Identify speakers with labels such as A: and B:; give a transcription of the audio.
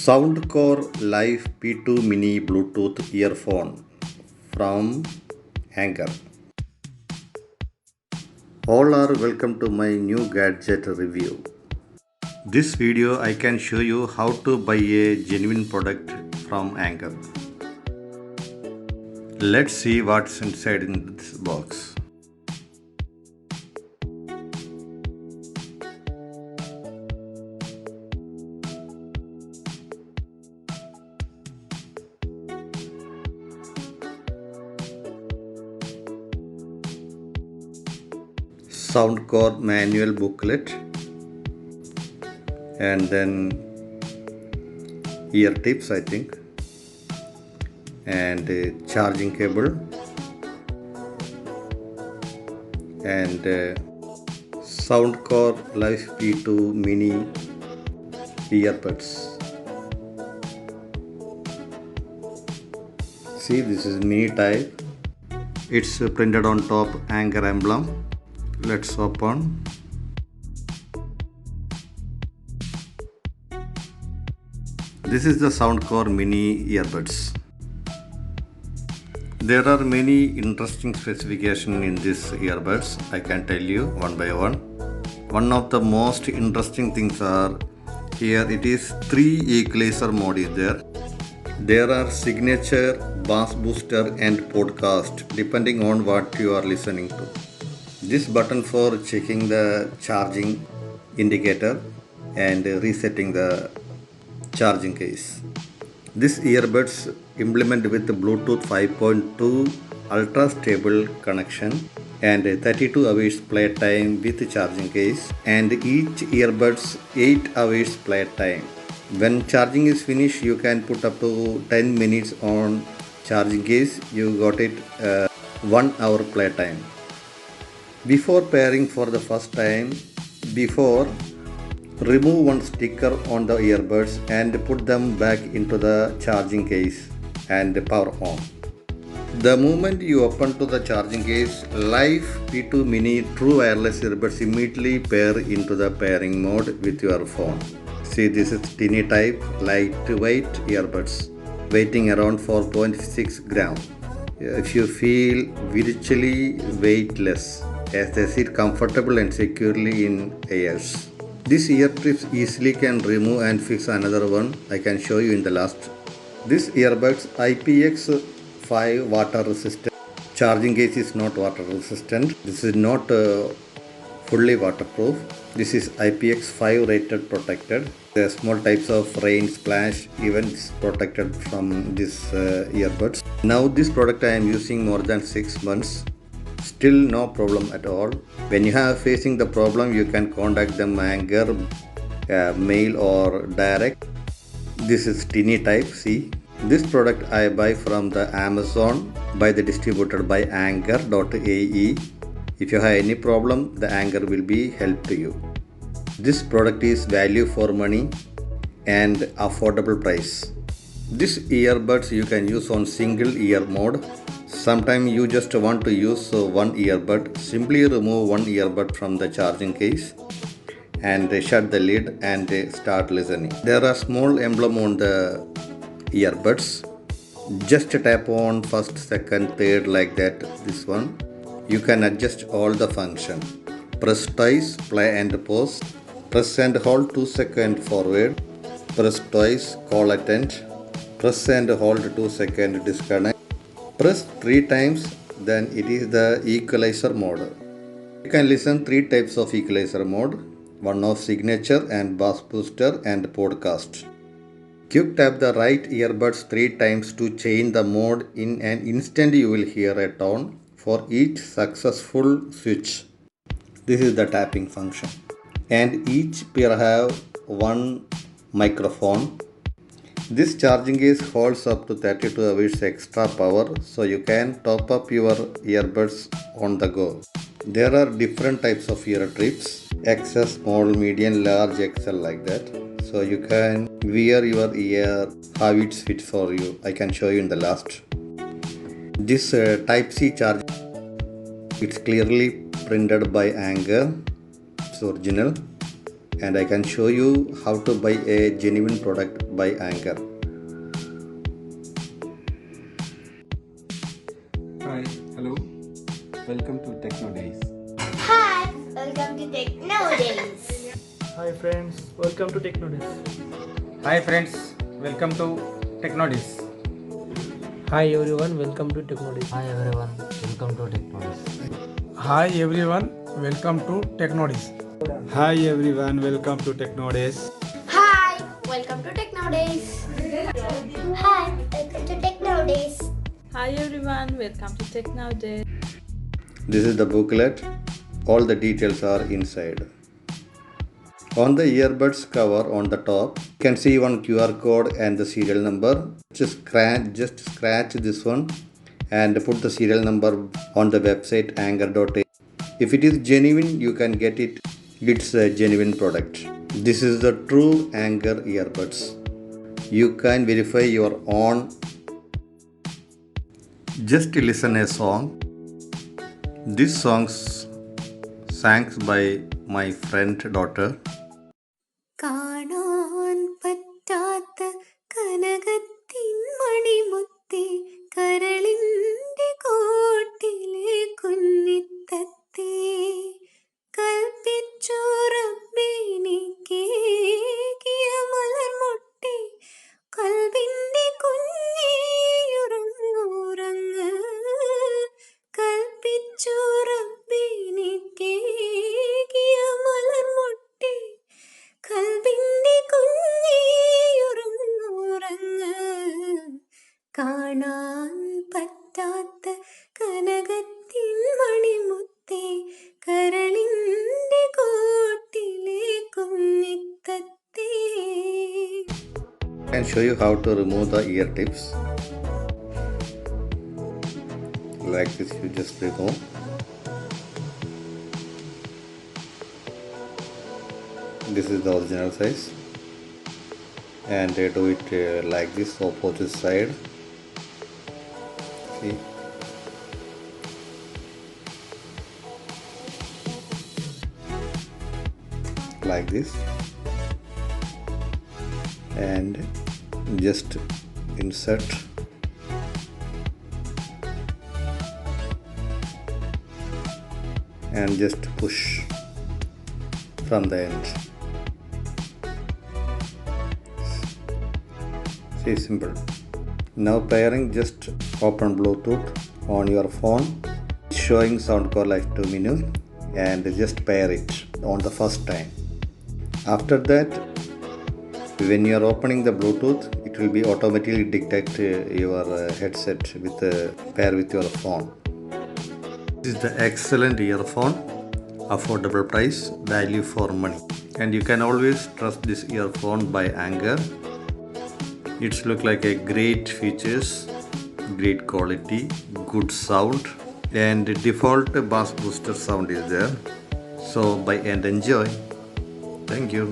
A: Soundcore Live P2 Mini Bluetooth earphone from Anker. All are welcome to my new gadget review. This video I can show you how to buy a genuine product from Anker. Let's see what's inside in this box. Soundcore manual booklet, and then ear tips I think, and charging cable, and Soundcore Live P2 Mini Earbuds. See, this is mini type. It's printed on top Anker emblem. Let's open. This is the Soundcore Mini Earbuds. There are many interesting specifications in this earbuds. I can tell you one by one. One of the most interesting things are here it is 3 equalizer mode is there. There are signature, bass booster and podcast depending on what you are listening to. This button for checking the charging indicator and resetting the charging case. This earbuds implement with Bluetooth 5.2 ultrastable connection and 32 hours playtime with charging case, and each earbuds 8 hours playtime. When charging is finished, you can put up to 10 minutes on charging case. You got it 1 hour playtime. Before pairing for the first time, remove one sticker on the earbuds and put them back into the charging case and power on. The moment you open to the charging case, Live P2 Mini True Wireless Earbuds immediately pair into the pairing mode with your phone. See, this is tiny type, lightweight earbuds, weighing around 4.6 grams. If you feel virtually weightless, as they sit comfortable and securely in ears. This ear tips easily can remove and fix another one. I can show you in the last. This earbuds IPX5 water resistant. Charging case is not water resistant. This is not fully waterproof. This is IPX5 rated protected. There are small types of rain, splash, even is protected from this earbuds. Now this product I am using more than 6 months. Still no problem at all. When you are facing the problem, you can contact them Anker, mail or direct. This is tiny type C. This product I buy from the Amazon by the distributor by Anker.ae. If you have any problem, the Anker will be help to you. This product is value for money and affordable price. This earbuds you can use on single ear mode. Sometimes you just want to use one earbud. Simply remove one earbud from the charging case and shut the lid and start listening. There are small emblem on the earbuds. Just tap on first, second, third like that. This one. You can adjust all the function. Press twice, play and pause. Press and hold 2 seconds forward. Press twice, call attend. Press and hold 2 seconds, disconnect. Press 3 times, then it is the equalizer mode. You can listen 3 types of equalizer mode. One of signature and bass booster and podcast. Quick tap the right earbuds 3 times to change the mode. In an instant you will hear a tone for each successful switch. This is the tapping function. And each pair have one microphone. This charging case holds up to 32 hours extra power, so you can top up your earbuds on the go. There are different types of ear tips, XS, small, medium, large, XL like that. So you can wear your ear how it fits for you. I can show you in the last. This Type C charge, it's clearly printed by Anker. It's original. and I can show you how to buy a genuine product by Anker.
B: Hi, hello, welcome to TECHNOWDAYS.
C: Hi, welcome to TECHNOWDAYS.
D: Hi friends, welcome to TECHNOWDAYS.
E: Hi friends, welcome to TECHNOWDAYS.
D: Hi everyone, welcome to TECHNOWDAYS.
F: Hi everyone, welcome to TECHNOWDAYS.
G: Hi everyone, welcome to TECHNOWDAYS.
B: Hi everyone, welcome to TECHNOWDAYS.
C: Hi, welcome to TECHNOWDAYS. Hi, welcome to TECHNOWDAYS.
H: Hi everyone, welcome to TECHNOWDAYS.
A: This is the booklet. All the details are inside. On the earbuds cover on the top, you can see one QR code and the serial number. Just scratch this one and put the serial number on the website anker.in. If it is genuine, you can get it. It's a genuine product. This is the true Anker earbuds. You can verify your own. Just listen a song. This song sang by my friend daughter.
I: കാണാൻ പറ്റാത്ത കനകത്തിൻ മണിമുത്തേ കരളിൻ്റെ കോട്ടിലെ കുഞ്ഞിത്തത്തേ കൽപ്പിച്ചു റബ്ബെനിക്കേകിയ മലർമൊട്ടേ കൽവിൻ്റെ കുഞ്ഞേ ഉറങ്ങുറങ്ങ് കൽപ്പിച്ചു റബ്ബെനിക്കേകിയ മലർമൊട്ടേ കൽവിൻ്റെ കുഞ്ഞേ ഉറങ്ങുറങ്ങ് കാണാൻ പറ്റാത്ത കനകത്തിൻ മണിമുത്തേ കരളിൻ്റെ കോട്ടിലെ കുഞ്ഞിത്തത്തേ.
A: I can show you how to remove the ear tips. Like this, you just remove. This is the original size, and they do it like this, opposite side. See, like this, and just insert. And just push from the end. See, simple. Now pairing, just open Bluetooth on your phone, showing Soundcore like 2 menu, and just pair it on the first time. After that, when you are opening the Bluetooth, it will be automatically detect your headset with pair with your phone. This is the excellent earphone, affordable price, value for money, and you can always trust this earphone by Anker. It's look like a great features, great quality, good sound, and default bass booster sound is there. So buy and enjoy. Thank you.